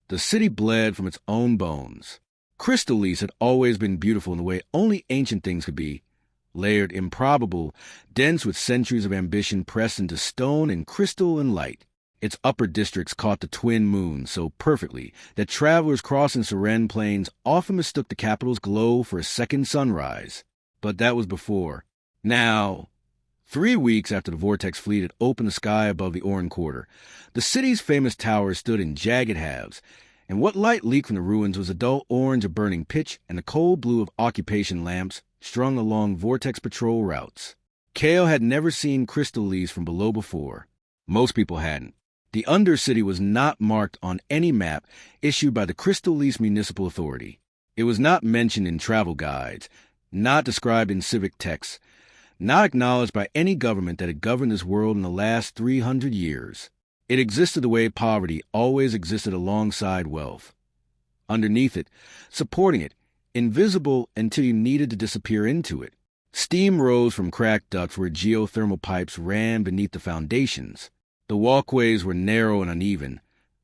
The city bled from its own bones. Crystal leaves had always been beautiful in the way only ancient things could be. Layered, improbable, dense with centuries of ambition pressed into stone and crystal and light. Its upper districts caught the twin moons so perfectly that travelers crossing serene plains often mistook the capital's glow for a second sunrise. But that was before. Now, 3 weeks after the Vortex fleet had opened the sky above the Oran Quarter, the city's famous towers stood in jagged halves, and what light leaked from the ruins was a dull orange of burning pitch and the cold blue of occupation lamps strung along Vortex patrol routes. Kael had never seen crystal leaves from below before. Most people hadn't. The Undercity was not marked on any map issued by the Crystal Lease Municipal Authority. It was not mentioned in travel guides, not described in civic texts, not acknowledged by any government that had governed this world in the last 300 years. It existed the way poverty always existed alongside wealth. Underneath it, supporting it, invisible until you needed to disappear into it. Steam rose from cracked ducts where geothermal pipes ran beneath the foundations. The walkways were narrow and uneven,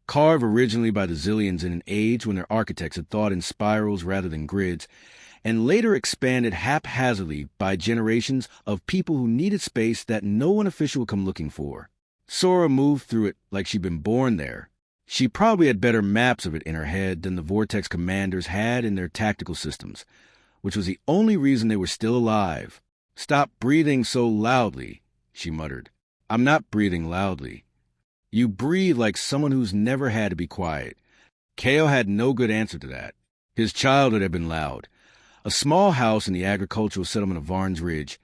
carved originally by the Zillions in an age when their architects had thought in spirals rather than grids, and later expanded haphazardly by generations of people who needed space that no one official would come looking for. Sora moved through it like she'd been born there. She probably had better maps of it in her head than the Vortex commanders had in their tactical systems, which was the only reason they were still alive. "Stop breathing so loudly," she muttered. "I'm not breathing loudly." "You breathe like someone who's never had to be quiet." Kael had no good answer to that. His childhood had been loud. A small house in the agricultural settlement of Varn's Ridge.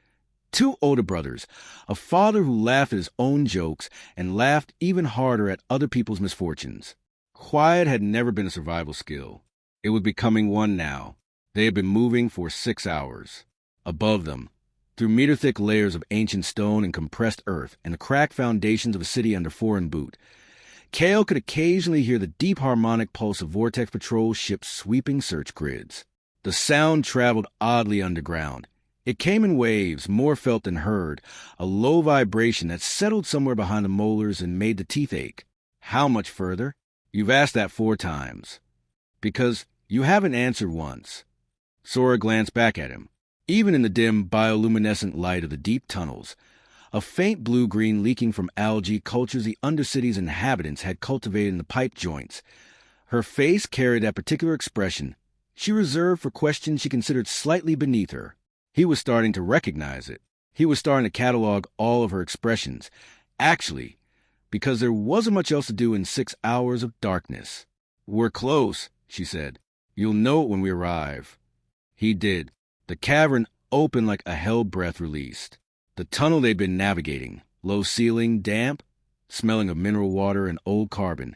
2 older brothers, a father who laughed at his own jokes and laughed even harder at other people's misfortunes. Quiet had never been a survival skill. It was becoming one now. They had been moving for 6 hours. Above them, through meter-thick layers of ancient stone and compressed earth and the cracked foundations of a city under foreign boot, Kael could occasionally hear the deep harmonic pulse of Vortex patrol ships' sweeping search grids. The sound traveled oddly underground. It came in waves, more felt than heard, a low vibration that settled somewhere behind the molars and made the teeth ache. How much further? You've asked that 4 times. Because you haven't answered once. Sora glanced back at him. Even in the dim, bioluminescent light of the deep tunnels, a faint blue-green leaking from algae cultures the Undercity's inhabitants had cultivated in the pipe joints. Her face carried that particular expression she reserved for questions she considered slightly beneath her. He was starting to recognize it. He was starting to catalog all of her expressions. Actually, because there wasn't much else to do in 6 hours of darkness. "We're close," she said. "You'll know it when we arrive." He did. The cavern opened like a hell breath released. The tunnel they'd been navigating, low ceiling, damp, smelling of mineral water and old carbon,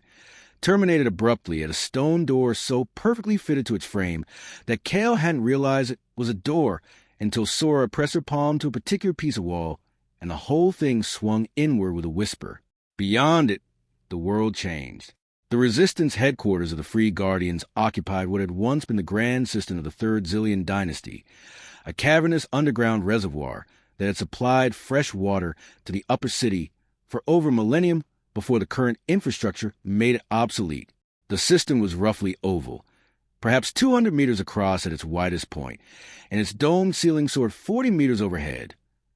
terminated abruptly at a stone door so perfectly fitted to its frame that Kael hadn't realized it was a door until Sora pressed her palm to a particular piece of wall, and the whole thing swung inward with a whisper. Beyond it, the world changed. The Resistance headquarters of the Free Guardians occupied what had once been the grand system of the Third Zillion dynasty, a cavernous underground reservoir that had supplied fresh water to the upper city for over a millennium before the current infrastructure made it obsolete. The system was roughly oval, perhaps 200 meters across at its widest point, and its domed ceiling soared 40 meters overhead,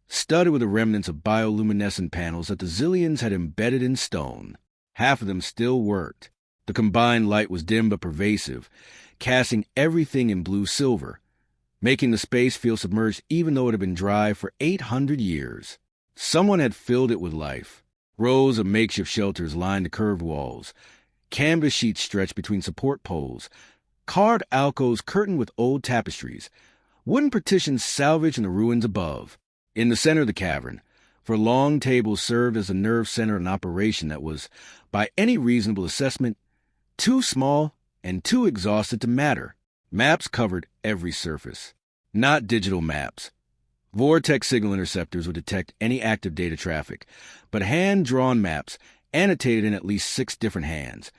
studded with the remnants of bioluminescent panels that the Zillions had embedded in stone. Half of them still worked. The combined light was dim but pervasive, casting everything in blue-silver, making the space feel submerged even though it had been dry for 800 years. Someone had filled it with life. Rows of makeshift shelters lined the curved walls. Canvas sheets stretched between support poles. Carved alcoves curtained with old tapestries. Wooden partitions salvaged from the ruins above. In the center of the cavern, for long tables served as the nerve center of an operation that was, by any reasonable assessment, too small and too exhausted to matter. Maps covered every surface. Not digital maps. Vortex signal interceptors would detect any active data traffic, but hand-drawn maps, annotated in at least 6 different hands,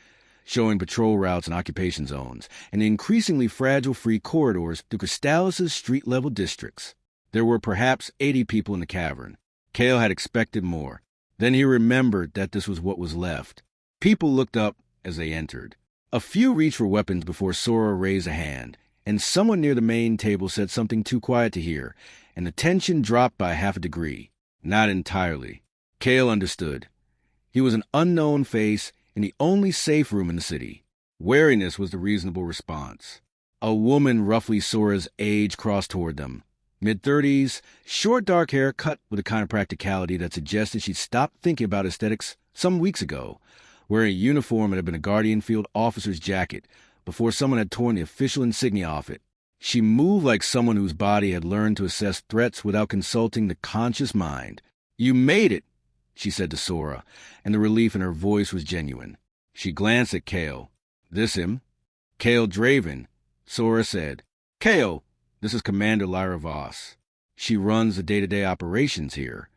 showing patrol routes and occupation zones, and the increasingly fragile free corridors through Crystallis' street-level districts. There were perhaps 80 people in the cavern. Kael had expected more. Then he remembered that this was what was left. People looked up as they entered. A few reached for weapons before Sora raised a hand, and someone near the main table said something too quiet to hear, and the tension dropped by half a degree. Not entirely. Kael understood. He was an unknown face in the only safe room in the city. Wariness was the reasonable response. A woman roughly Sora's age crossed toward them. Mid-30s, short dark hair cut with a kind of practicality that suggested she'd stopped thinking about aesthetics some weeks ago, wearing a uniform that had been a Guardian Field officer's jacket before someone had torn the official insignia off it. She moved like someone whose body had learned to assess threats without consulting the conscious mind. "You made it," she said to Sora, and the relief in her voice was genuine. She glanced at Kael. "This him?" "Kael Draven," Sora said. "Kael, this is Commander Lyra Voss. She runs the day-to-day operations here."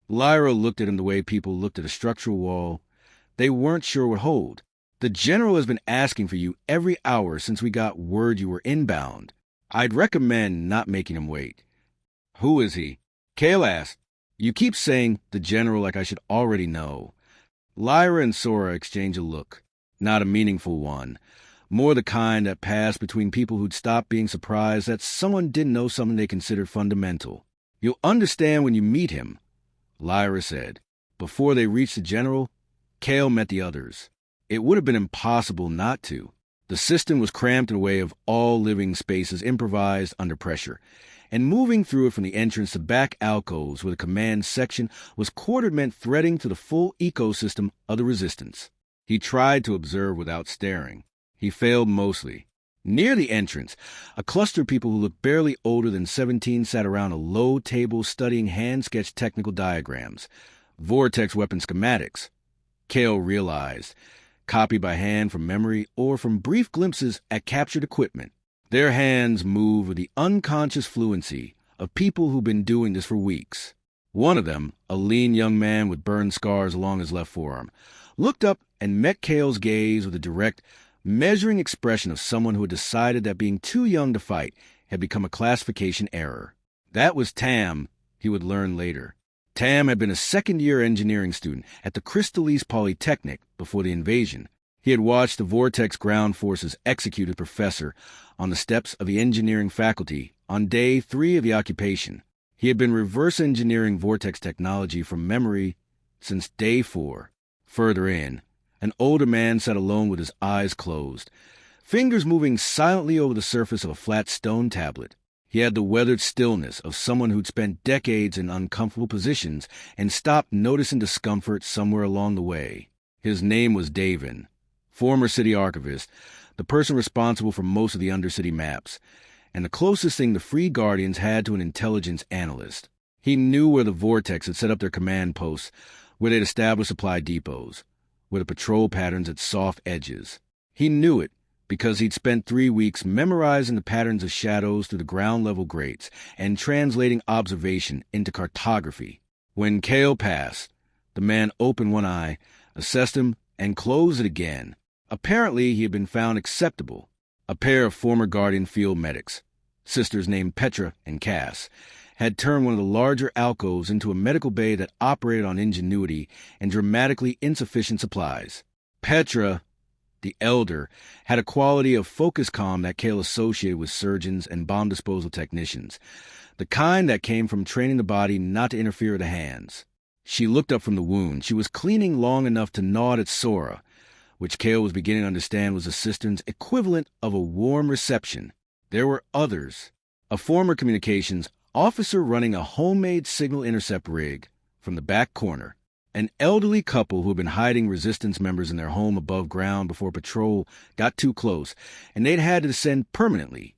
Lyra looked at him the way people looked at a structural wall they weren't sure would hold. "The General has been asking for you every hour since we got word you were inbound. I'd recommend not making him wait." "Who is he?" Kael asked. "You keep saying the General like I should already know." Lyra and Sora exchanged a look. Not a meaningful one. More the kind that passed between people who'd stopped being surprised that someone didn't know something they considered fundamental. "You'll understand when you meet him," Lyra said. Before they reached the General, Kael met the others. It would have been impossible not to. The system was cramped in a way of all living spaces improvised under pressure, and moving through it from the entrance to back alcoves where the command section was quartered meant threading to the full ecosystem of the Resistance. He tried to observe without staring. He failed mostly. Near the entrance, a cluster of people who looked barely older than 17 sat around a low table studying hand-sketched technical diagrams, vortex weapon schematics. Kael realized, copied by hand from memory or from brief glimpses at captured equipment. Their hands moved with the unconscious fluency of people who've been doing this for weeks. One of them, a lean young man with burn scars along his left forearm, looked up and met Kael's gaze with a direct, measuring expression of someone who had decided that being too young to fight had become a classification error. That was Tam, he would learn later. Tam had been a second-year engineering student at the Crystalese Polytechnic before the invasion. He had watched the Vortex Ground Forces execute a professor on the steps of the engineering faculty on day 3 of the occupation. He had been reverse engineering Vortex technology from memory since day 4. Further in, an older man sat alone with his eyes closed, fingers moving silently over the surface of a flat stone tablet. He had the weathered stillness of someone who'd spent decades in uncomfortable positions and stopped noticing discomfort somewhere along the way. His name was Davin, former city archivist, the person responsible for most of the Undercity maps, and the closest thing the Free Guardians had to an intelligence analyst. He knew where the Vortex had set up their command posts, where they'd established supply depots, where the patrol patterns had soft edges. He knew it because he'd spent 3 weeks memorizing the patterns of shadows through the ground-level grates and translating observation into cartography. When Kael passed, the man opened one eye, assessed him, and closed it again. Apparently, he had been found acceptable. A pair of former Guardian Field medics, sisters named Petra and Cass, had turned one of the larger alcoves into a medical bay that operated on ingenuity and dramatically insufficient supplies. Petra, the elder, had a quality of focus calm that Kael associated with surgeons and bomb disposal technicians, the kind that came from training the body not to interfere with the hands. She looked up from the wound. She was cleaning long enough to nod at Sora, which Kael was beginning to understand was the cistern's equivalent of a warm reception. There were others. A former communications officer running a homemade signal intercept rig from the back corner. An elderly couple who had been hiding Resistance members in their home above ground before patrol got too close, and they'd had to descend permanently.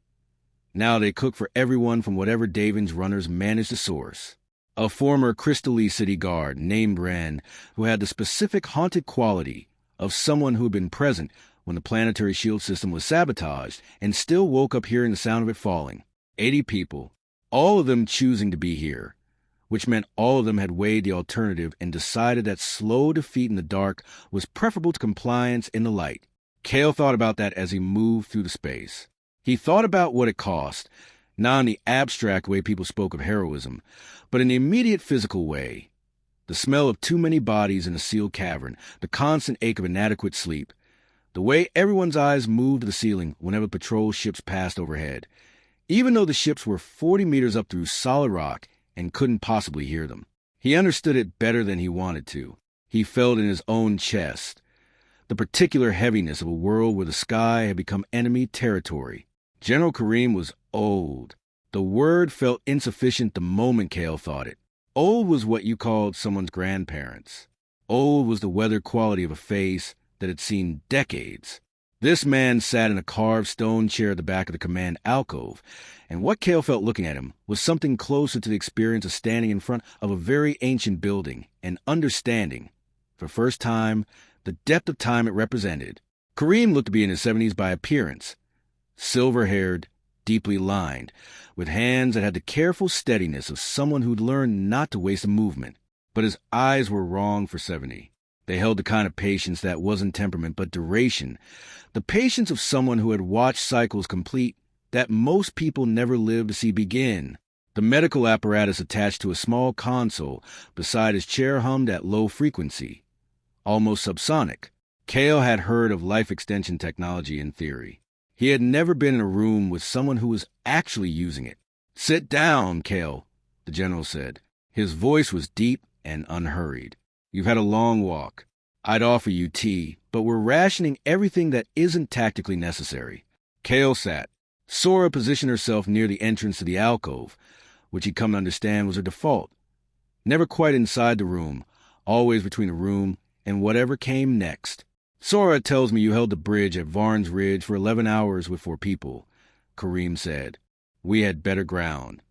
Now they cooked for everyone from whatever Davin's runners managed to source. A former Crystalese city guard named Ren, who had the specific haunted quality of someone who had been present when the planetary shield system was sabotaged and still woke up hearing the sound of it falling. 80 people, all of them choosing to be here, which meant all of them had weighed the alternative and decided that slow defeat in the dark was preferable to compliance in the light. Kael thought about that as he moved through the space. He thought about what it cost, not in the abstract way people spoke of heroism, but in the immediate physical way. The smell of too many bodies in a sealed cavern, the constant ache of inadequate sleep, The way everyone's eyes moved to the ceiling whenever patrol ships passed overhead, even though the ships were 40 meters up through solid rock and couldn't possibly hear them. He understood it better than he wanted to. He felt in his own chest the particular heaviness of a world where the sky had become enemy territory. General Kareem was old. The word felt insufficient the moment Kael thought it. Old was what you called someone's grandparents. Old was the weathered quality of a face that had seen decades. This man sat in a carved stone chair at the back of the command alcove, and what Kael felt looking at him was something closer to the experience of standing in front of a very ancient building and understanding, for the first time, the depth of time it represented. Kareem looked to be in his 70s by appearance, silver-haired, deeply lined, with hands that had the careful steadiness of someone who'd learned not to waste a movement. But his eyes were wrong for 70. They held the kind of patience that wasn't temperament but duration, the patience of someone who had watched cycles complete that most people never lived to see begin. The medical apparatus attached to a small console beside his chair hummed at low frequency, almost subsonic. Kael had heard of life extension technology in theory. He had never been in a room with someone who was actually using it. "Sit down, Kael," the general said. His voice was deep and unhurried. "You've had a long walk. I'd offer you tea, but we're rationing everything that isn't tactically necessary." Kael sat. Sora positioned herself near the entrance to the alcove, which he'd come to understand was her default. Never quite inside the room, always between the room and whatever came next. "Sora tells me you held the bridge at Varn's Ridge for 11 hours with 4 people," Kareem said. "We had better ground."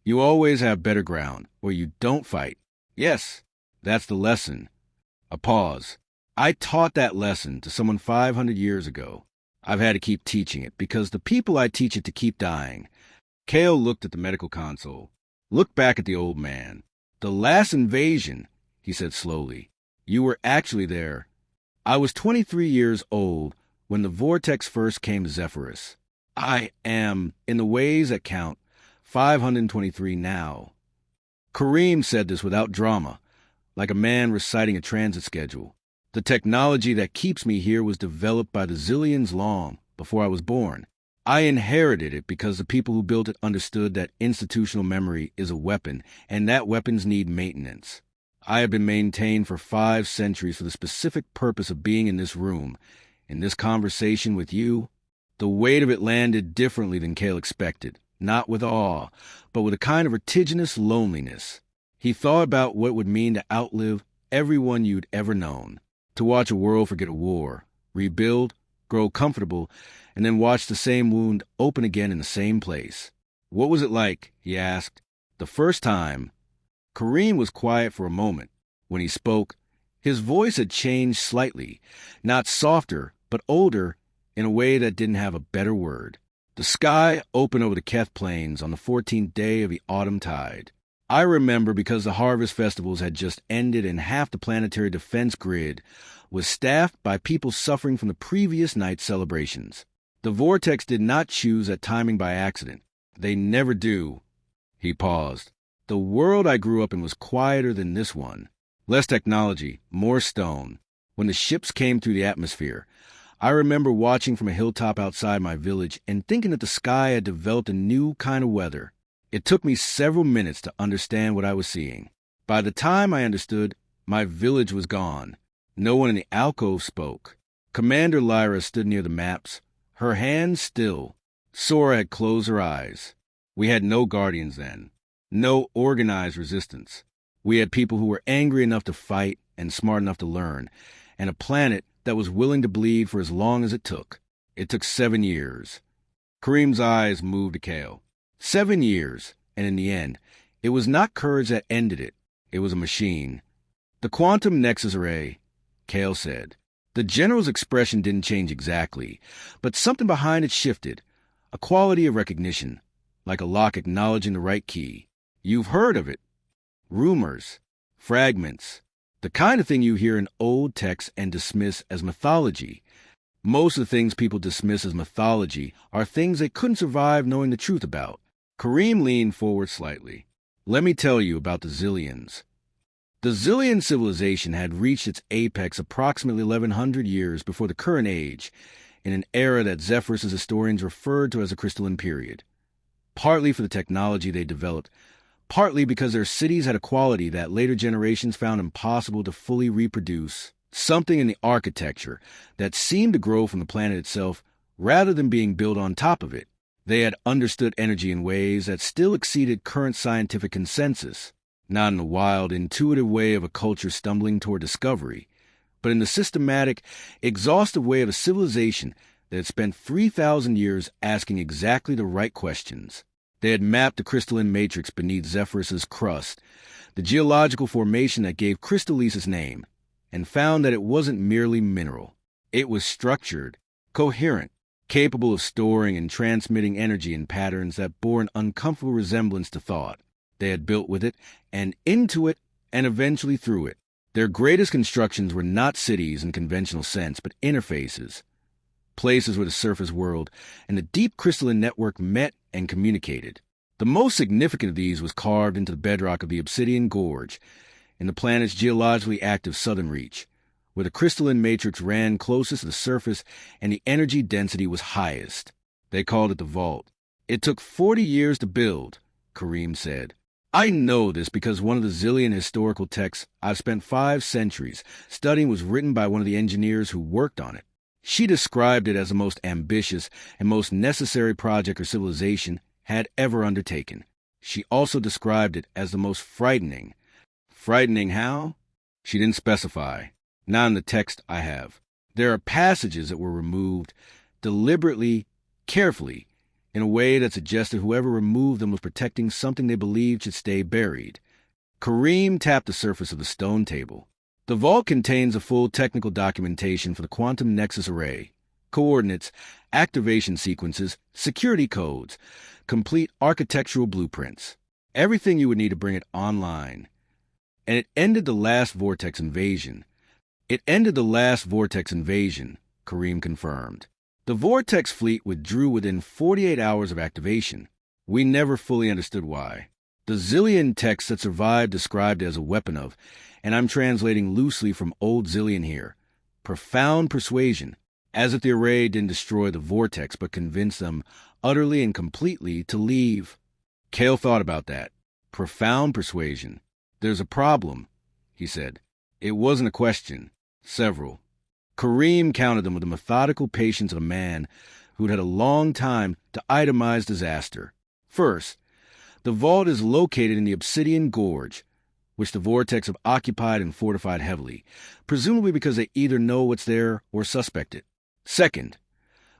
"You always have better ground, or you don't fight." "Yes, that's the lesson." A pause. "I taught that lesson to someone 500 years ago. I've had to keep teaching it, because the people I teach it to keep dying." Kael looked at the medical console, looked back at the old man. "The last invasion," he said slowly. "You were actually there. I was 23 years old when the vortex first came to Zephyrus. I am, in the ways that count, 523 now." Kareem said this without drama, like a man reciting a transit schedule. "The technology that keeps me here was developed by the zillions long before I was born. I inherited it because the people who built it understood that institutional memory is a weapon, and that weapons need maintenance. I have been maintained for 5 centuries for the specific purpose of being in this room, in this conversation with you." The weight of it landed differently than Kael expected, not with awe, but with a kind of vertiginous loneliness. He thought about what it would mean to outlive everyone you'd ever known, to watch a world forget a war, rebuild, grow comfortable, and then watch the same wound open again in the same place. "What was it like?" he asked. "The first time." Kareem was quiet for a moment. When he spoke, his voice had changed slightly, not softer, but older in a way that didn't have a better word. "The sky opened over the Keth Plains on the 14th day of the autumn tide. I remember because the harvest festivals had just ended and half the planetary defense grid was staffed by people suffering from the previous night's celebrations. The vortex did not choose that timing by accident. They never do." He paused. "The world I grew up in was quieter than this one. Less technology, more stone. When the ships came through the atmosphere, I remember watching from a hilltop outside my village and thinking that the sky had developed a new kind of weather. It took me several minutes to understand what I was seeing. By the time I understood, my village was gone. No one in the alcove spoke. Commander Lyra stood near the maps, her hands still. Sora had closed her eyes. We had no guardians then. No organized resistance. We had people who were angry enough to fight and smart enough to learn, and a planet that was willing to bleed for as long as it took. It took 7 years. Kareem's eyes moved to Kael. 7 years, and in the end, it was not courage that ended it. It was a machine. "The quantum nexus array," Kael said. The general's expression didn't change exactly, but something behind it shifted, a quality of recognition, like a lock acknowledging the right key. "You've heard of it. Rumors, fragments, the kind of thing you hear in old texts and dismiss as mythology. Most of the things people dismiss as mythology are things they couldn't survive knowing the truth about." Kareem leaned forward slightly. "Let me tell you about the zillions." The Zillion civilization had reached its apex approximately 1100 years before the current age, in an era that Zephyrus' historians referred to as a crystalline period. Partly for the technology they developed, partly because their cities had a quality that later generations found impossible to fully reproduce, something in the architecture that seemed to grow from the planet itself rather than being built on top of it. They had understood energy in ways that still exceeded current scientific consensus, not in the wild, intuitive way of a culture stumbling toward discovery, but in the systematic, exhaustive way of a civilization that had spent 3,000 years asking exactly the right questions. They had mapped the crystalline matrix beneath Zephyrus' crust, the geological formation that gave Crystallis its name, and found that it wasn't merely mineral. It was structured, coherent, capable of storing and transmitting energy in patterns that bore an uncomfortable resemblance to thought. They had built with it, and into it, and eventually through it. Their greatest constructions were not cities in conventional sense, but interfaces, places where the surface world and the deep crystalline network met and communicated. The most significant of these was carved into the bedrock of the Obsidian Gorge, in the planet's geologically active southern reach, where the crystalline matrix ran closest to the surface and the energy density was highest. They called it the Vault. It took 40 years to build, Kareem said. I know this because one of the Zillion historical texts I've spent 5 centuries studying was written by one of the engineers who worked on it. She described it as the most ambitious and most necessary project her civilization had ever undertaken. She also described it as the most frightening. Frightening how? She didn't specify. Not in the text I have. There are passages that were removed deliberately, carefully, in a way that suggested whoever removed them was protecting something they believed should stay buried. Kareem tapped the surface of the stone table. The vault contains a full technical documentation for the quantum nexus array, coordinates, activation sequences, security codes, complete architectural blueprints, everything you would need to bring it online. And it ended the last vortex invasion. Kareem confirmed. The vortex fleet withdrew within 48 hours of activation. We never fully understood why. The Zillion text that survived described it as a weapon of, and I'm translating loosely from Old Zillion here, profound persuasion, as if the array didn't destroy the vortex but convinced them utterly and completely to leave. Kael thought about that. Profound persuasion. There's a problem, he said. It wasn't a question. Several. Kareem counted them with the methodical patience of a man who'd had a long time to itemize disaster. First, the vault is located in the Obsidian Gorge, which the vortex have occupied and fortified heavily, presumably because they either know what's there or suspect it. Second,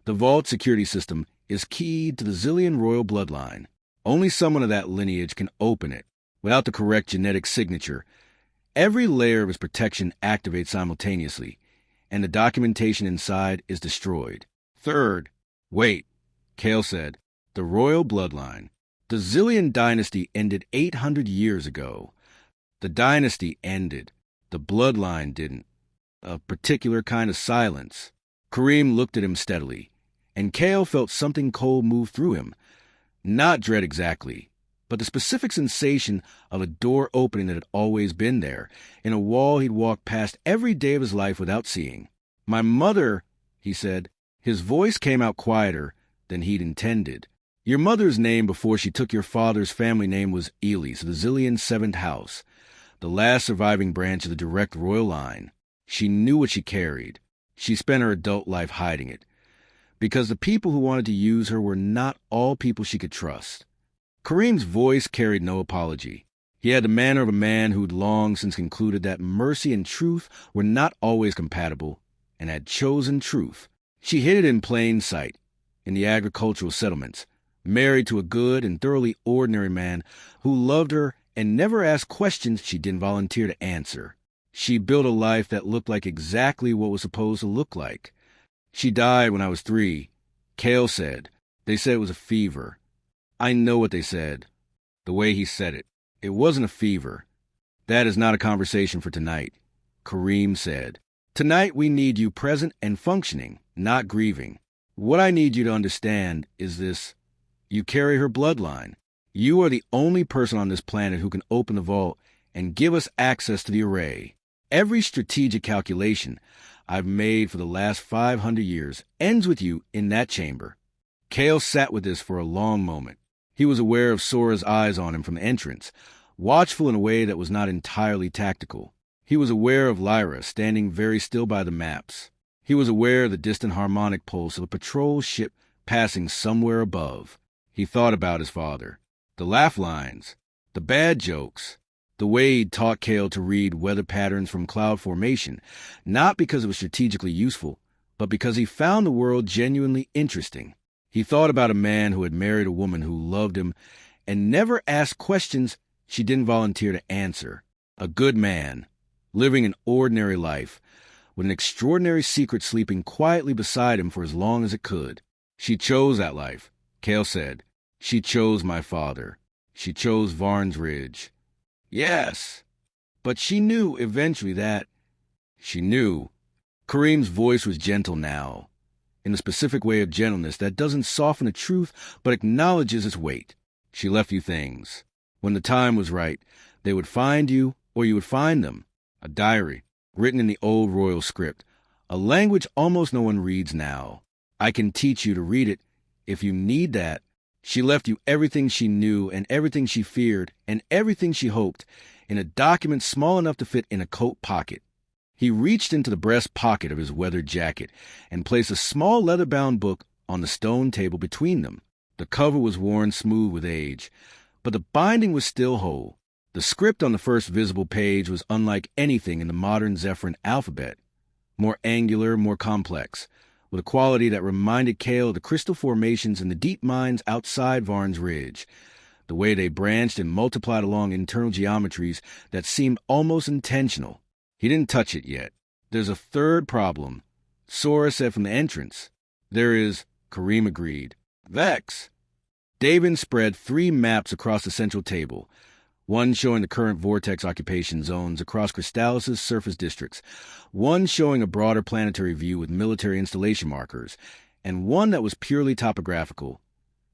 the vault security system is keyed to the Zillion royal bloodline. Only someone of that lineage can open it. Without the correct genetic signature, every layer of its protection activates simultaneously, and the documentation inside is destroyed. Third, wait, Kael said, the royal bloodline. The Zillion dynasty ended 800 years ago. The dynasty ended. The bloodline didn't. A particular kind of silence. Kareem looked at him steadily, and Kael felt something cold move through him. Not dread exactly, but the specific sensation of a door opening that had always been there, in a wall he'd walked past every day of his life without seeing. My mother, he said. His voice came out quieter than he'd intended. Your mother's name before she took your father's family name was Elis, the Zillion 7th house, the last surviving branch of the direct royal line. She knew what she carried. She spent her adult life hiding it, because the people who wanted to use her were not all people she could trust. Kareem's voice carried no apology. He had the manner of a man who'd long since concluded that mercy and truth were not always compatible, and had chosen truth. She hid it in plain sight, in the agricultural settlements, married to a good and thoroughly ordinary man who loved her and never asked questions she didn't volunteer to answer. She built a life that looked like exactly what was supposed to look like. She died when I was 3, Kael said. They said it was a fever. I know what they said. The way he said it. It wasn't a fever. That is not a conversation for tonight, Kareem said. Tonight we need you present and functioning, not grieving. What I need you to understand is this. You carry her bloodline. You are the only person on this planet who can open the vault and give us access to the array. Every strategic calculation I've made for the last 500 years ends with you in that chamber." Kael sat with this for a long moment. He was aware of Sora's eyes on him from the entrance, watchful in a way that was not entirely tactical. He was aware of Lyra standing very still by the maps. He was aware of the distant harmonic pulse of a patrol ship passing somewhere above. He thought about his father. The laugh lines, the bad jokes, the way he'd taught Kael to read weather patterns from cloud formation, not because it was strategically useful, but because he found the world genuinely interesting. He thought about a man who had married a woman who loved him and never asked questions she didn't volunteer to answer. A good man, living an ordinary life, with an extraordinary secret sleeping quietly beside him for as long as it could. She chose that life, Kael said. She chose my father. She chose Varn's Ridge. Yes, but she knew eventually that... She knew. Kareem's voice was gentle now, in the specific way of gentleness that doesn't soften the truth but acknowledges its weight. She left you things. When the time was right, they would find you or you would find them. A diary, written in the old royal script, a language almost no one reads now. I can teach you to read it if you need that. She left you everything she knew and everything she feared and everything she hoped in a document small enough to fit in a coat pocket. He reached into the breast pocket of his weathered jacket and placed a small leather-bound book on the stone table between them. The cover was worn smooth with age, but the binding was still whole. The script on the first visible page was unlike anything in the modern Zephyrin alphabet, more angular, more complex, with a quality that reminded Kael of the crystal formations in the deep mines outside Varn's Ridge, the way they branched and multiplied along internal geometries that seemed almost intentional. He didn't touch it yet. There's a third problem, Sora said from the entrance. There is, Kareem agreed. Vexx. Davin spread 3 maps across the central table, one showing the current vortex occupation zones across Crystallis' surface districts, one showing a broader planetary view with military installation markers, and one that was purely topographical,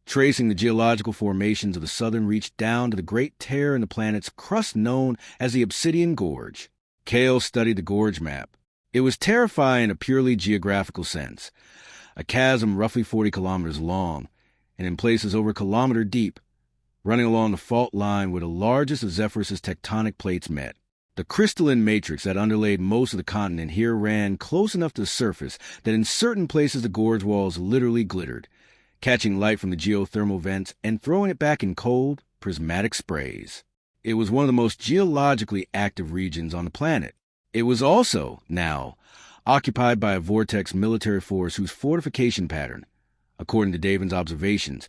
tracing the geological formations of the southern reach down to the great tear in the planet's crust known as the Obsidian Gorge. Kael studied the gorge map. It was terrifying in a purely geographical sense, a chasm roughly 40 kilometers long, and in places over a kilometer deep, running along the fault line where the largest of Zephyrus' tectonic plates met. The crystalline matrix that underlaid most of the continent here ran close enough to the surface that in certain places the gorge walls literally glittered, catching light from the geothermal vents and throwing it back in cold, prismatic sprays. It was one of the most geologically active regions on the planet. It was also, now, occupied by a vortex military force whose fortification pattern, according to Davin's observations,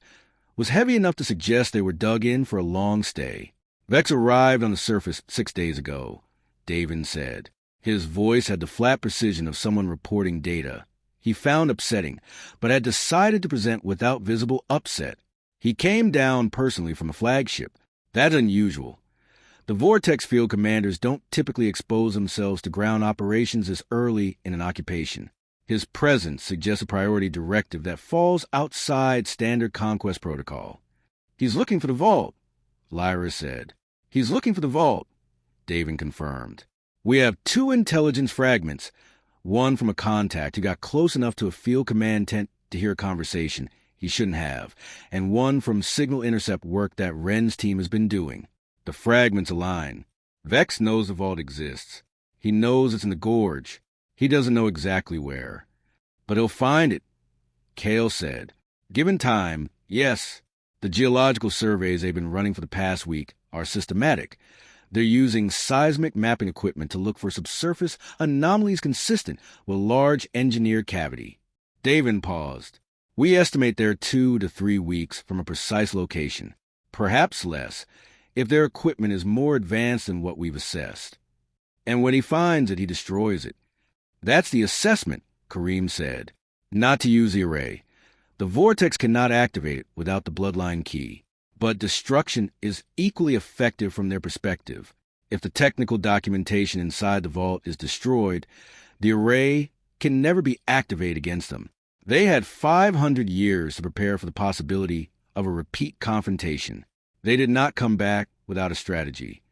was heavy enough to suggest they were dug in for a long stay. Vexx arrived on the surface 6 days ago, Davin said. His voice had the flat precision of someone reporting data. He found upsetting, but had decided to present without visible upset. He came down personally from a flagship. That's unusual. The Vortex Field commanders don't typically expose themselves to ground operations this early in an occupation. His presence suggests a priority directive that falls outside standard conquest protocol. He's looking for the vault, Lyra said. He's looking for the vault, Davin confirmed. We have 2 intelligence fragments, one from a contact who got close enough to a field command tent to hear a conversation he shouldn't have, and one from signal intercept work that Wren's team has been doing. The fragments align. Vexx knows the vault exists. He knows it's in the gorge. He doesn't know exactly where. But he'll find it, Kael said. Given time, yes. The geological surveys they've been running for the past week are systematic. They're using seismic mapping equipment to look for subsurface anomalies consistent with a large engineered cavity. Davin paused. We estimate they're 2 to 3 weeks from a precise location, perhaps less, if their equipment is more advanced than what we've assessed. And when he finds it, he destroys it. That's the assessment, Kareem said. Not to use the array. The vortex cannot activate it without the bloodline key. But destruction is equally effective from their perspective. If the technical documentation inside the vault is destroyed, the array can never be activated against them. They had 500 years to prepare for the possibility of a repeat confrontation. They did not come back without a strategy.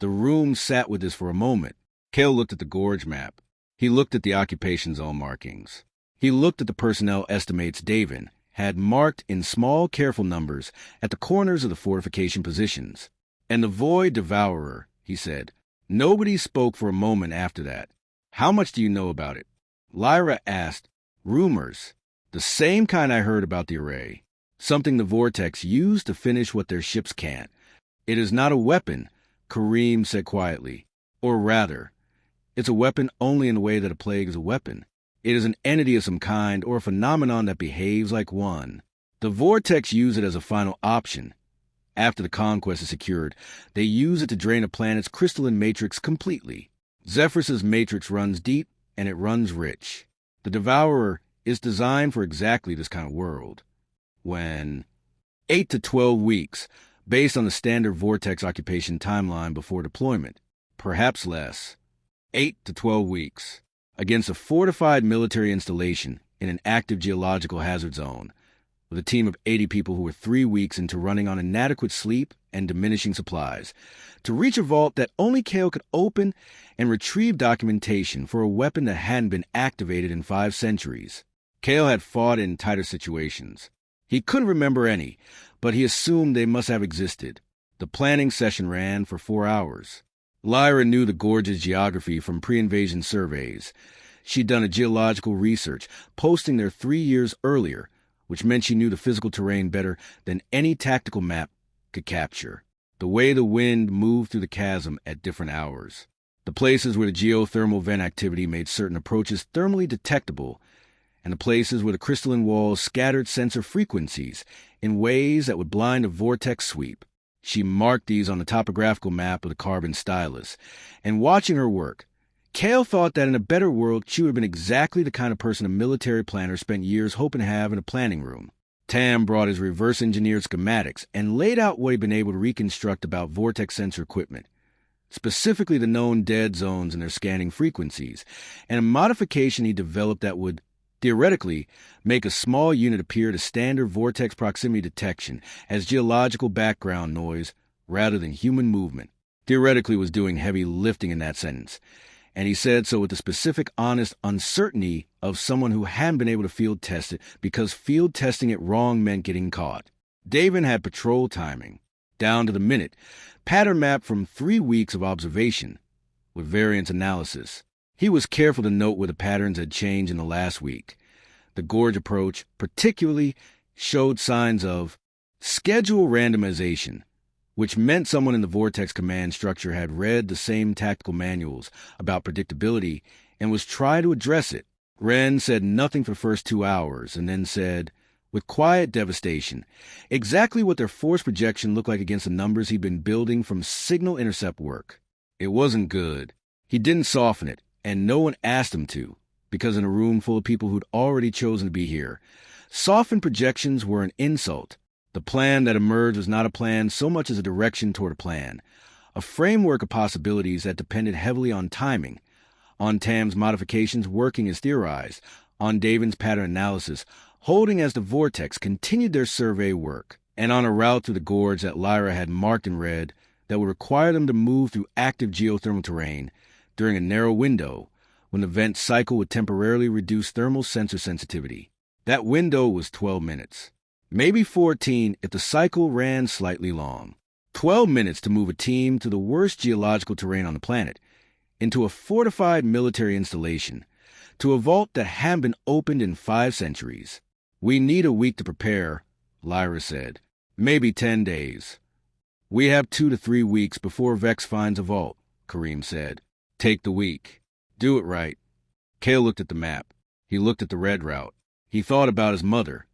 The room sat with this for a moment. Kael looked at the gorge map. He looked at the occupation zone markings. He looked at the personnel estimates Davin had marked in small, careful numbers at the corners of the fortification positions. And the Void Devourer, he said. Nobody spoke for a moment after that. How much do you know about it? Lyra asked. Rumors. The same kind I heard about the array. Something the Vortex used to finish what their ships can't. It is not a weapon, Kareem said quietly. Or rather, it's a weapon only in the way that a plague is a weapon. It is an entity of some kind or a phenomenon that behaves like one. The Vortex use it as a final option. After the conquest is secured, they use it to drain a planet's crystalline matrix completely. Zephyrus's matrix runs deep, and it runs rich. The Devourer is designed for exactly this kind of world. When 8 to 12 weeks, based on the standard Vortex occupation timeline before deployment, perhaps less. 8 to 12 weeks, against a fortified military installation in an active geological hazard zone, with a team of 80 people who were 3 weeks into running on inadequate sleep and diminishing supplies, to reach a vault that only Kael could open and retrieve documentation for a weapon that hadn't been activated in 5 centuries. Kael had fought in tighter situations. He couldn't remember any, but he assumed they must have existed. The planning session ran for 4 hours. Lyra knew the gorge's geography from pre-invasion surveys. She'd done a geological research, posting there 3 years earlier, which meant she knew the physical terrain better than any tactical map could capture. The way the wind moved through the chasm at different hours. The places where the geothermal vent activity made certain approaches thermally detectable, and the places where the crystalline walls scattered sensor frequencies in ways that would blind a vortex sweep. She marked these on the topographical map of the carbon stylus, and watching her work, Kael thought that in a better world she would have been exactly the kind of person a military planner spent years hoping to have in a planning room. Tam brought his reverse-engineered schematics and laid out what he'd been able to reconstruct about vortex sensor equipment, specifically the known dead zones and their scanning frequencies, and a modification he developed that would, theoretically, make a small unit appear to standard vortex proximity detection as geological background noise rather than human movement. Theoretically was doing heavy lifting in that sentence, and he said so with the specific, honest uncertainty of someone who hadn't been able to field test it because field testing it wrong meant getting caught. Davin had patrol timing, down to the minute, pattern map from 3 weeks of observation, with variance analysis. He was careful to note where the patterns had changed in the last week. The gorge approach, particularly, showed signs of schedule randomization, which meant someone in the Vortex command structure had read the same tactical manuals about predictability and was trying to address it. Wren said nothing for the first 2 hours and then said, with quiet devastation, exactly what their force projection looked like against the numbers he'd been building from signal intercept work. It wasn't good. He didn't soften it, and no one asked him to, because in a room full of people who'd already chosen to be here, softened projections were an insult. The plan that emerged was not a plan so much as a direction toward a plan, a framework of possibilities that depended heavily on timing, on Tam's modifications working as theorized, on Davin's pattern analysis, holding as the Vortex continued their survey work, and on a route through the gorge that Lyra had marked in red that would require them to move through active geothermal terrain during a narrow window when the vent cycle would temporarily reduce thermal sensor sensitivity. That window was 12 minutes. Maybe 14 if the cycle ran slightly long. 12 minutes to move a team to the worst geological terrain on the planet, into a fortified military installation, to a vault that hadn't been opened in 5 centuries. We need a week to prepare, Lyra said. Maybe 10 days. We have 2 to 3 weeks before Vexx finds a vault, Kareem said. Take the week. Do it right. Kael looked at the map. He looked at the red route. He thought about his mother.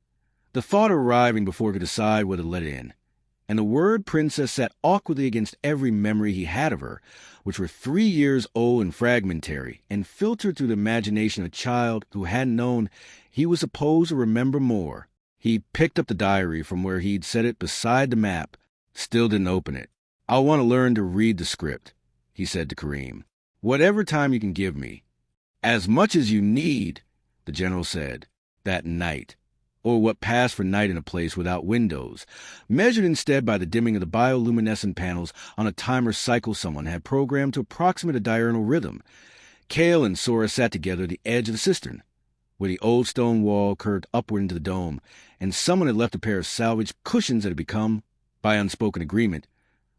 The thought arriving before he could decide whether to let it in. And the word princess sat awkwardly against every memory he had of her, which were 3 years old and fragmentary, and filtered through the imagination of a child who hadn't known he was supposed to remember more. He picked up the diary from where he'd set it beside the map, still didn't open it. I'll want to learn to read the script, he said to Kareem. Whatever time you can give me. As much as you need, the general said, that night. or what passed for night in a place without windows, measured instead by the dimming of the bioluminescent panels on a timer cycle someone had programmed to approximate a diurnal rhythm. Kael and Sora sat together at the edge of the cistern, where the old stone wall curved upward into the dome, and someone had left a pair of salvaged cushions that had become, by unspoken agreement,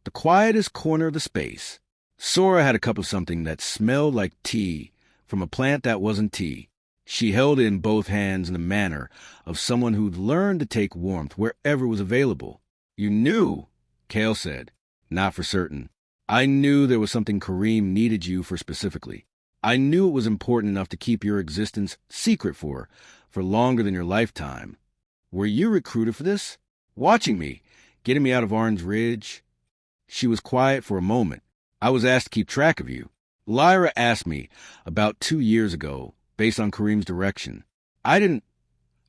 the quietest corner of the space. Sora had a cup of something that smelled like tea from a plant that wasn't tea. She held it in both hands in the manner of someone who'd learned to take warmth wherever it was available. "You knew," Kael said. "Not for certain. I knew there was something Kareem needed you for specifically. I knew it was important enough to keep your existence secret for longer than your lifetime. Were you recruited for this? Watching me, getting me out of Orange Ridge?" She was quiet for a moment. "I was asked to keep track of you. Lyra asked me about 2 years ago, based on Kareem's direction. I didn't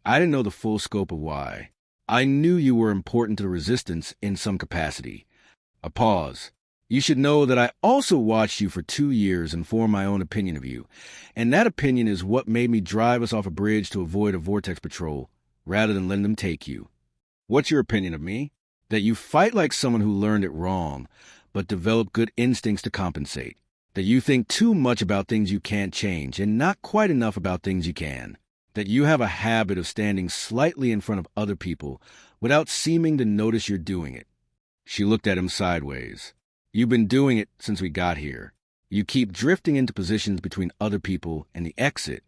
know the full scope of why. I knew you were important to the Resistance in some capacity." A pause. "You should know that I also watched you for 2 years and formed my own opinion of you, and that opinion is what made me drive us off a bridge to avoid a vortex patrol, rather than letting them take you." "What's your opinion of me?" "That you fight like someone who learned it wrong, but develop good instincts to compensate. That you think too much about things you can't change and not quite enough about things you can. That you have a habit of standing slightly in front of other people without seeming to notice you're doing it." She looked at him sideways. "You've been doing it since we got here. You keep drifting into positions between other people and the exit."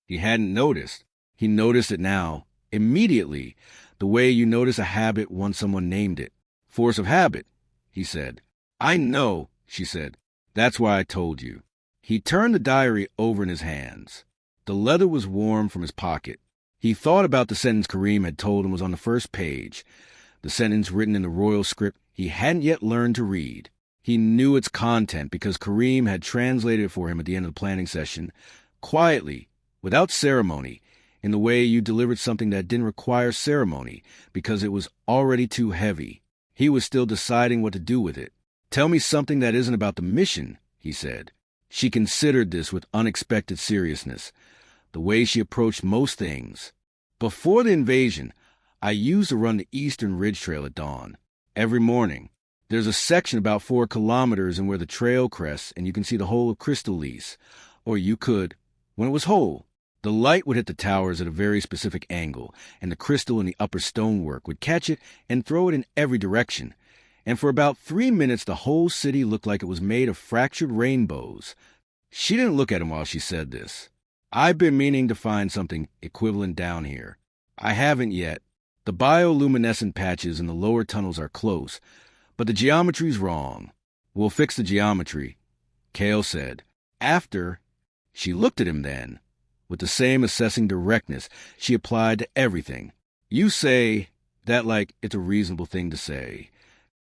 He hadn't noticed. He noticed it now, immediately, the way you notice a habit once someone named it. "Force of habit," he said. "I know," she said. "That's why I told you." He turned the diary over in his hands. The leather was warm from his pocket. He thought about the sentence Kareem had told him was on the first page, the sentence written in the royal script he hadn't yet learned to read. He knew its content because Kareem had translated it for him at the end of the planning session, quietly, without ceremony, in the way you delivered something that didn't require ceremony because it was already too heavy. He was still deciding what to do with it. "Tell me something that isn't about the mission," he said. She considered this with unexpected seriousness, the way she approached most things. "Before the invasion, I used to run the Eastern Ridge Trail at dawn. Every morning. There's a section about 4 kilometers in where the trail crests, and you can see the whole of Crystal Lease. Or you could, when it was whole. The light would hit the towers at a very specific angle, and the crystal in the upper stonework would catch it and throw it in every direction. And for about 3 minutes the whole city looked like it was made of fractured rainbows." She didn't look at him while she said this. "I've been meaning to find something equivalent down here. I haven't yet. The bioluminescent patches in the lower tunnels are close, but the geometry's wrong. We'll fix the geometry," Kael said. "After." She looked at him then, with the same assessing directness she applied to everything. "You say that like it's a reasonable thing to say.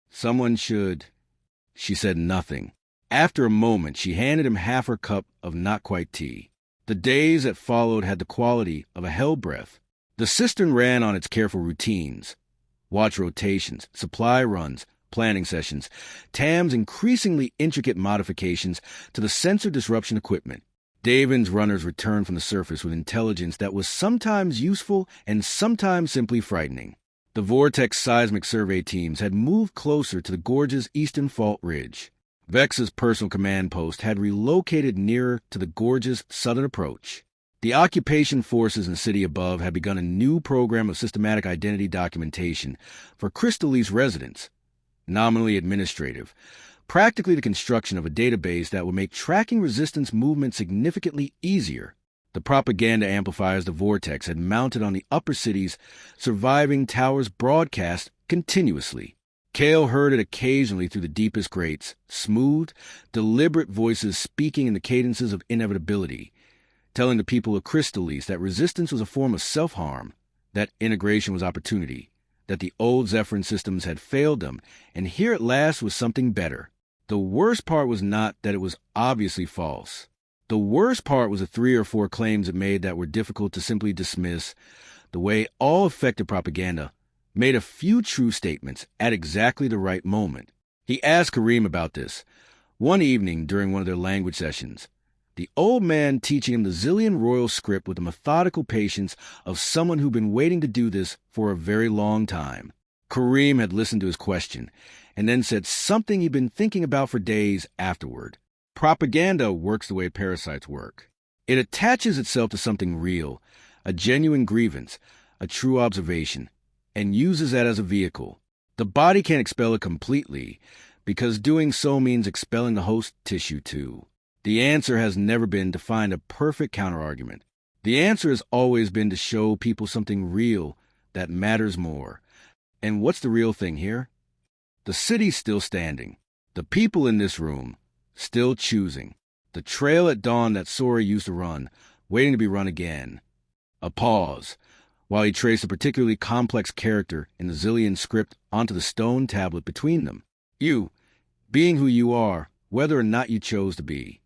Someone should." She said nothing. After a moment, she handed him half her cup of not-quite tea. The days that followed had the quality of a hell breath. The cistern ran on its careful routines. Watch rotations, supply runs, planning sessions, Tam's increasingly intricate modifications to the sensor disruption equipment. Davin's runners returned from the surface with intelligence that was sometimes useful and sometimes simply frightening. The Vortex seismic survey teams had moved closer to the gorge's eastern fault ridge. Vexx's personal command post had relocated nearer to the gorge's southern approach. The occupation forces in the city above had begun a new program of systematic identity documentation for Crystal Lease residents, nominally administrative, practically the construction of a database that would make tracking resistance movement significantly easier. The propaganda amplifiers the Vortex had mounted on the upper city's surviving towers broadcast continuously. Kael heard it occasionally through the deepest grates, smooth, deliberate voices speaking in the cadences of inevitability, telling the people of Crystal Lease that resistance was a form of self-harm, that integration was opportunity, that the old Zephyrin systems had failed them, and here at last was something better. The worst part was not that it was obviously false. The worst part was the 3 or 4 claims it made that were difficult to simply dismiss, the way all effective propaganda made a few true statements at exactly the right moment. He asked Kareem about this one evening during one of their language sessions. The old man teaching him the Zillion royal script with the methodical patience of someone who'd been waiting to do this for a very long time. Kareem had listened to his question, and then said something he'd been thinking about for days afterward. Propaganda works the way parasites work. It attaches itself to something real, a genuine grievance, a true observation, and uses that as a vehicle. The body can't expel it completely, because doing so means expelling the host tissue too. The answer has never been to find a perfect counterargument. The answer has always been to show people something real that matters more. And what's the real thing here? The city's still standing. The people in this room, still choosing. The trail at dawn that Sora used to run, waiting to be run again. A pause, while he traced a particularly complex character in the Zillion script onto the stone tablet between them. You, being who you are, whether or not you chose to be.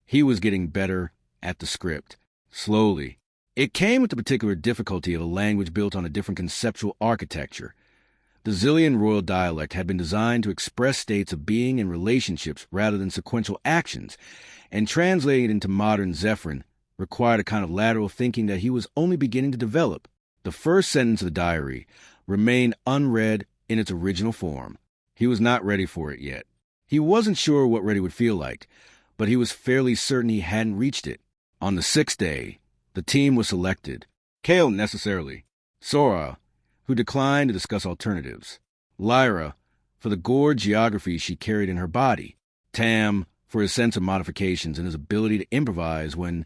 He was getting better at the script, slowly. It came with the particular difficulty of a language built on a different conceptual architecture. The Zillion royal dialect had been designed to express states of being and relationships rather than sequential actions, and translating it into modern Zephyrin required a kind of lateral thinking that he was only beginning to develop. The first sentence of the diary remained unread in its original form. He was not ready for it yet. He wasn't sure what ready would feel like, but he was fairly certain he hadn't reached it. On the 6th day, the team was selected. Kael necessarily. Sora, who declined to discuss alternatives. Lyra, for the gored geography she carried in her body. Tam, for his sense of modifications and his ability to improvise when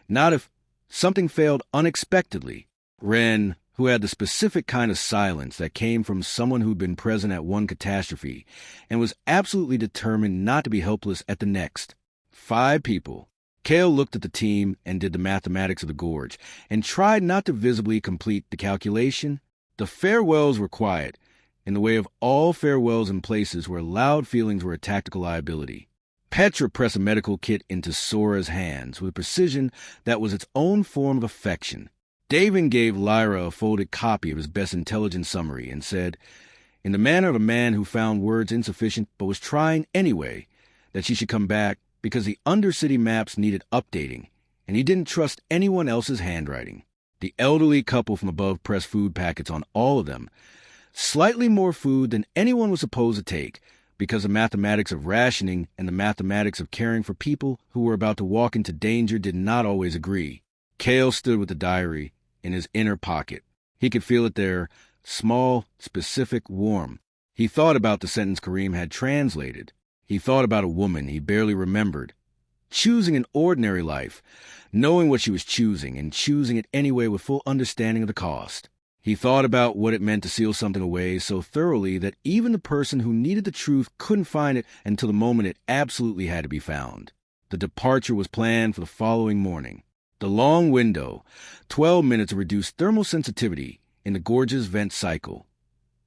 not if something failed unexpectedly. Ren, who had the specific kind of silence that came from someone who'd been present at one catastrophe and was absolutely determined not to be helpless at the next. 5 people. Kael looked at the team and did the mathematics of the gorge, and tried not to visibly complete the calculation. The farewells were quiet, in the way of all farewells in places where loud feelings were a tactical liability. Petra pressed a medical kit into Sora's hands with a precision that was its own form of affection. Davin gave Lyra a folded copy of his best intelligence summary and said, in the manner of a man who found words insufficient but was trying anyway, that she should come back because the Undercity maps needed updating, and he didn't trust anyone else's handwriting. The elderly couple from above pressed food packets on all of them, slightly more food than anyone was supposed to take, because the mathematics of rationing and the mathematics of caring for people who were about to walk into danger did not always agree. Kael stood with the diary in his inner pocket. He could feel it there, small, specific, warm. He thought about the sentence Kareem had translated. He thought about a woman he barely remembered, choosing an ordinary life, knowing what she was choosing, and choosing it anyway with full understanding of the cost. He thought about what it meant to seal something away so thoroughly that even the person who needed the truth couldn't find it until the moment it absolutely had to be found. The departure was planned for the following morning. The long window, 12 minutes of reduced thermal sensitivity in the gorge's vent cycle,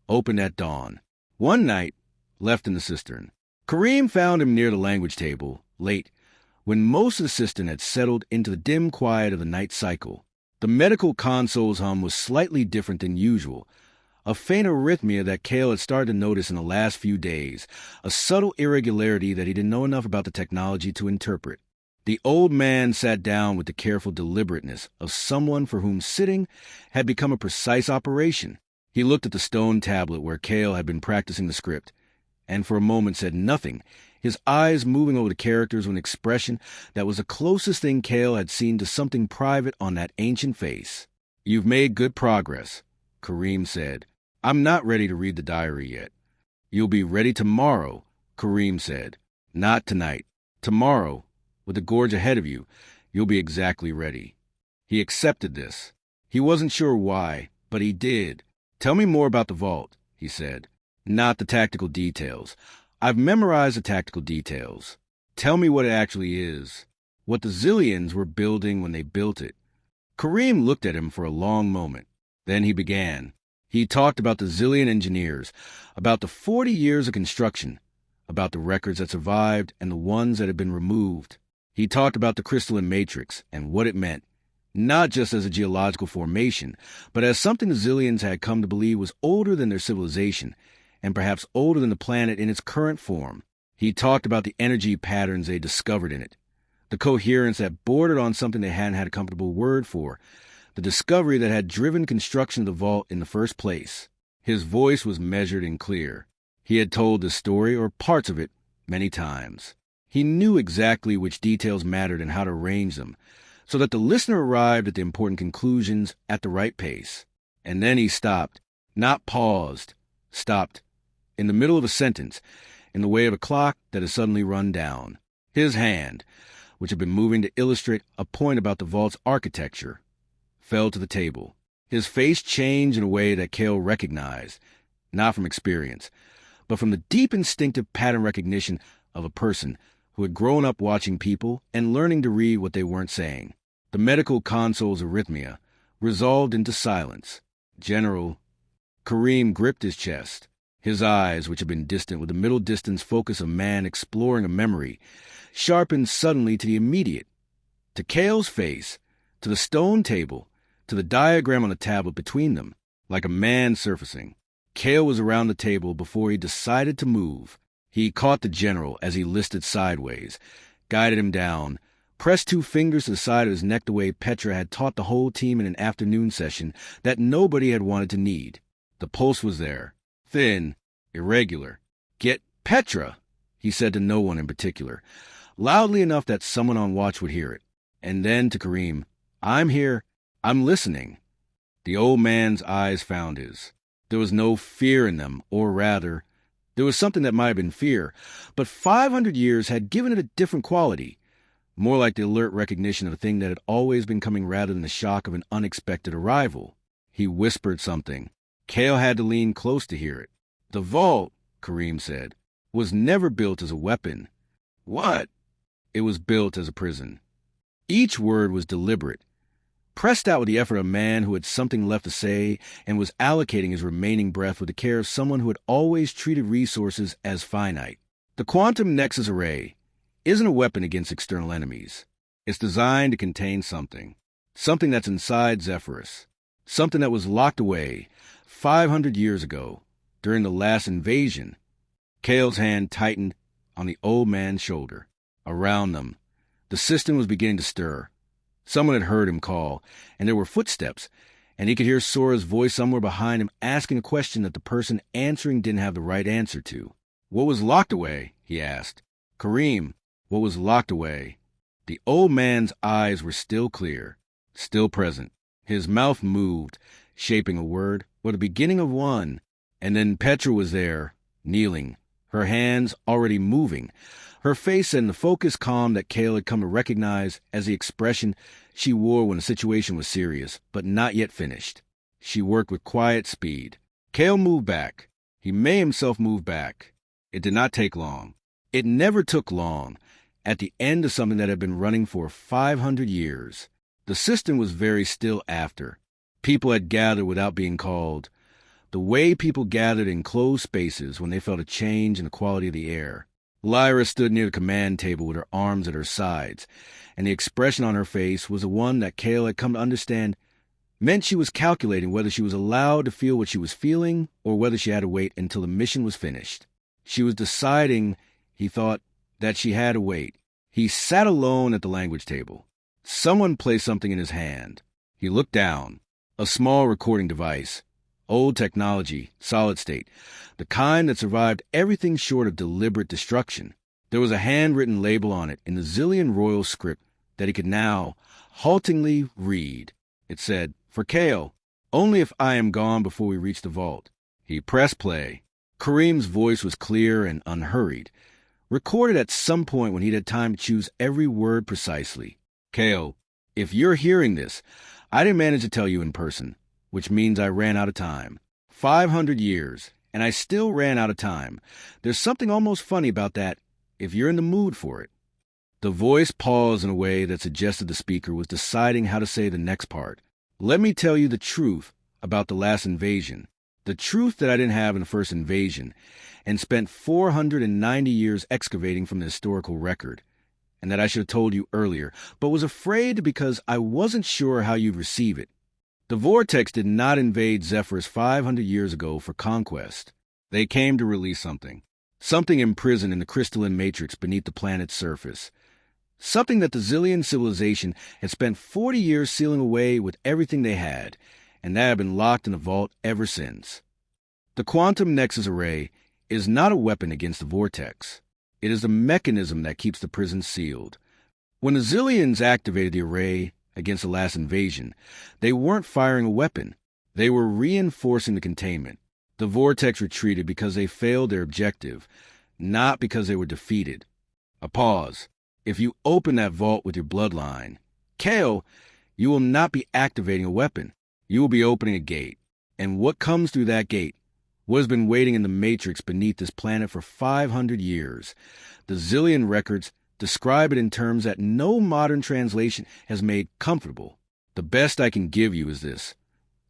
opened at dawn. One night, left in the cistern. Kareem found him near the language table, late, when most of the cistern had settled into the dim quiet of the night cycle. The medical console's hum was slightly different than usual, a faint arrhythmia that Kael had started to notice in the last few days, a subtle irregularity that he didn't know enough about the technology to interpret. The old man sat down with the careful deliberateness of someone for whom sitting had become a precise operation. He looked at the stone tablet where Kael had been practicing the script, and for a moment said nothing, his eyes moving over the characters with an expression that was the closest thing Kael had seen to something private on that ancient face. You've made good progress, Kareem said. I'm not ready to read the diary yet. You'll be ready tomorrow, Kareem said. Not tonight. Tomorrow, with the gorge ahead of you, you'll be exactly ready. He accepted this. He wasn't sure why, but he did. Tell me more about the vault, he said. Not the tactical details. I've memorized the tactical details. Tell me what it actually is. What the Zillions were building when they built it. Kareem looked at him for a long moment. Then he began. He talked about the Zillion engineers, about the 40 years of construction, about the records that survived and the ones that had been removed. He talked about the crystalline matrix and what it meant, not just as a geological formation, but as something the Zillions had come to believe was older than their civilization, and perhaps older than the planet in its current form. He talked about the energy patterns they discovered in it, the the coherence that bordered on something they hadn't had a comfortable word for, the discovery that had driven construction of the vault in the first place. His voice was measured and clear. He had told the story, or parts of it, many times. He knew exactly which details mattered and how to arrange them, so that the listener arrived at the important conclusions at the right pace. And then he stopped, not paused, stopped, in the middle of a sentence, in the way of a clock that has suddenly run down. His hand, which had been moving to illustrate a point about the vault's architecture, fell to the table. His face changed in a way that Kael recognized, not from experience, but from the deep instinctive pattern recognition of a person who had grown up watching people and learning to read what they weren't saying. The medical console's arrhythmia resolved into silence. General, Kareem gripped his chest. His eyes, which had been distant with the middle-distance focus of man exploring a memory, sharpened suddenly to the immediate, to Kael's face, to the stone table, to the diagram on the tablet between them, like a man surfacing. Kael was around the table before he decided to move. He caught the general as he listed sideways, guided him down, pressed 2 fingers to the side of his neck the way Petra had taught the whole team in an afternoon session that nobody had wanted to need. The pulse was there, thin, irregular. "Get Petra," he said to no one in particular, loudly enough that someone on watch would hear it. And then to Kareem, "I'm here. I'm listening." The old man's eyes found his. There was no fear in them, or rather, there was something that might have been fear, but 500 years had given it a different quality, more like the alert recognition of a thing that had always been coming rather than the shock of an unexpected arrival. He whispered something. Kael had to lean close to hear it. "The vault," Kareem said, "was never built as a weapon." "What?" "It was built as a prison." Each word was deliberate, pressed out with the effort of a man who had something left to say and was allocating his remaining breath with the care of someone who had always treated resources as finite. The quantum nexus array isn't a weapon against external enemies. It's designed to contain something that's inside Zephyrus, something that was locked away 500 years ago during the last invasion. Kael's hand tightened on the old man's shoulder. Around them, the system was beginning to stir. Someone had heard him call, and there were footsteps, and he could hear Sora's voice somewhere behind him asking a question that the person answering didn't have the right answer to. "What was locked away?" he asked. "Kareem, what was locked away?" The old man's eyes were still clear, still present. His mouth moved, shaping a word, or the beginning of one. And then Petra was there, kneeling, her hands already moving, her face in the focused calm that Kael had come to recognize as the expression she wore when the situation was serious, but not yet finished. She worked with quiet speed. Kael moved back. He made himself move back. It did not take long. It never took long. At the end of something that had been running for 500 years. The system was very still after. People had gathered without being called. The way people gathered in closed spaces when they felt a change in the quality of the air. Lyra stood near the command table with her arms at her sides, and the expression on her face was the one that Kael had come to understand meant she was calculating whether she was allowed to feel what she was feeling or whether she had to wait until the mission was finished. She was deciding, he thought, that she had to wait. He sat alone at the language table. Someone placed something in his hand. He looked down. A small recording device. Old technology, solid state, the kind that survived everything short of deliberate destruction. There was a handwritten label on it in the Zillion royal script that he could now haltingly read. It said, "For Kael, only if I am gone before we reach the vault." He pressed play. Kareem's voice was clear and unhurried, recorded at some point when he'd had time to choose every word precisely. "Kael, if you're hearing this, I didn't manage to tell you in person, which means I ran out of time. 500 years, and I still ran out of time. There's something almost funny about that, if you're in the mood for it." The voice paused in a way that suggested the speaker was deciding how to say the next part. "Let me tell you the truth about the last invasion. The truth that I didn't have in the first invasion, and spent 490 years excavating from the historical record, and that I should have told you earlier, but was afraid because I wasn't sure how you'd receive it. The Vortex did not invade Zephyrus 500 years ago for conquest. They came to release something imprisoned in the crystalline matrix beneath the planet's surface. something that the Zillion civilization had spent 40 years sealing away with everything they had, and that had been locked in the vault ever since. The quantum nexus array is not a weapon against the vortex. It is the mechanism that keeps the prison sealed. When the Zillions activated the array against the last invasion, they weren't firing a weapon. They were reinforcing the containment. The vortex retreated because they failed their objective, not because they were defeated. A pause. If you open that vault with your bloodline, Kael, you will not be activating a weapon. You will be opening a gate. And what comes through that gate? What has been waiting in the matrix beneath this planet for 500 years? The Zillion records describe it in terms that no modern translation has made comfortable. The best I can give you is this.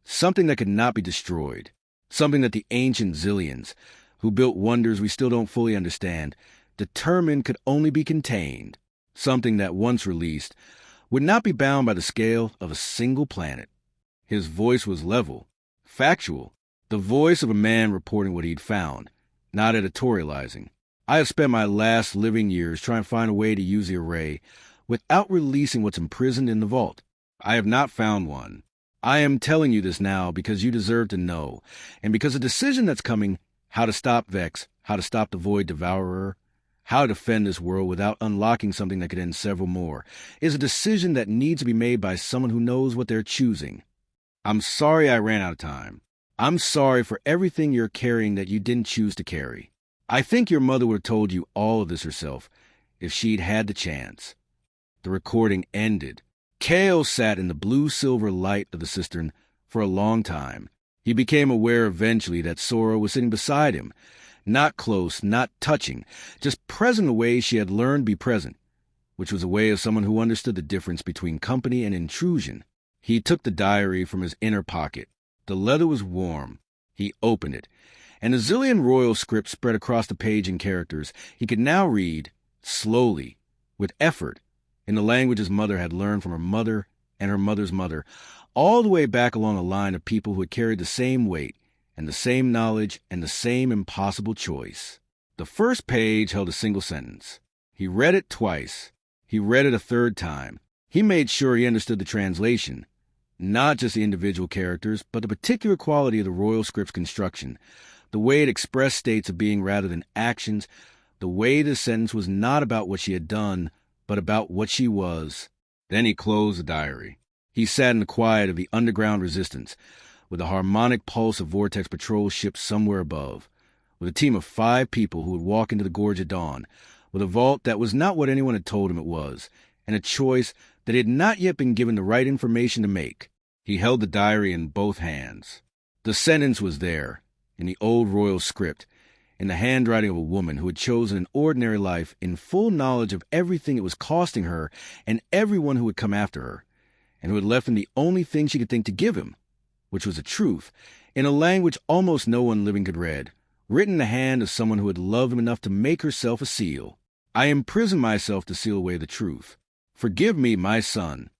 Something that could not be destroyed. Something that the ancient Zillions, who built wonders we still don't fully understand, determined could only be contained. Something that, once released, would not be bound by the scale of a single planet. His voice was level, factual, the voice of a man reporting what he'd found, not editorializing. I have spent my last living years trying to find a way to use the array without releasing what's imprisoned in the vault. I have not found one. I am telling you this now because you deserve to know, and because a decision that's coming, how to stop Vexx, how to stop the Void Devourer, how to defend this world without unlocking something that could end several more, is a decision that needs to be made by someone who knows what they're choosing. I'm sorry I ran out of time. I'm sorry for everything you're carrying that you didn't choose to carry. I think your mother would have told you all of this herself if she'd had the chance. The recording ended. Kael sat in the blue-silver light of the cistern for a long time. He became aware eventually that Sora was sitting beside him, not close, not touching, just present the way she had learned to be present, which was a way of someone who understood the difference between company and intrusion. He took the diary from his inner pocket. The leather was warm. He opened it, and the Zillion royal script spread across the page in characters he could now read, slowly, with effort, in the language his mother had learned from her mother and her mother's mother, all the way back along a line of people who had carried the same weight, and the same knowledge, and the same impossible choice. The first page held a single sentence. He read it twice. He read it a third time. He made sure he understood the translation, not just the individual characters, but the particular quality of the royal script's construction, the way it expressed states of being rather than actions, the way the sentence was not about what she had done, but about what she was. Then he closed the diary. He sat in the quiet of the underground resistance, with the harmonic pulse of Vortex patrol ships somewhere above, with a team of 5 people who would walk into the Gorge at dawn, with a vault that was not what anyone had told him it was, and a choice that he had not yet been given the right information to make. He held the diary in both hands. The sentence was there, in the old royal script, in the handwriting of a woman who had chosen an ordinary life in full knowledge of everything it was costing her and everyone who would come after her, and who had left him the only thing she could think to give him, which was the truth, in a language almost no one living could read, written in the hand of someone who had loved him enough to make herself a seal. I imprisoned myself to seal away the truth. Forgive me, my son.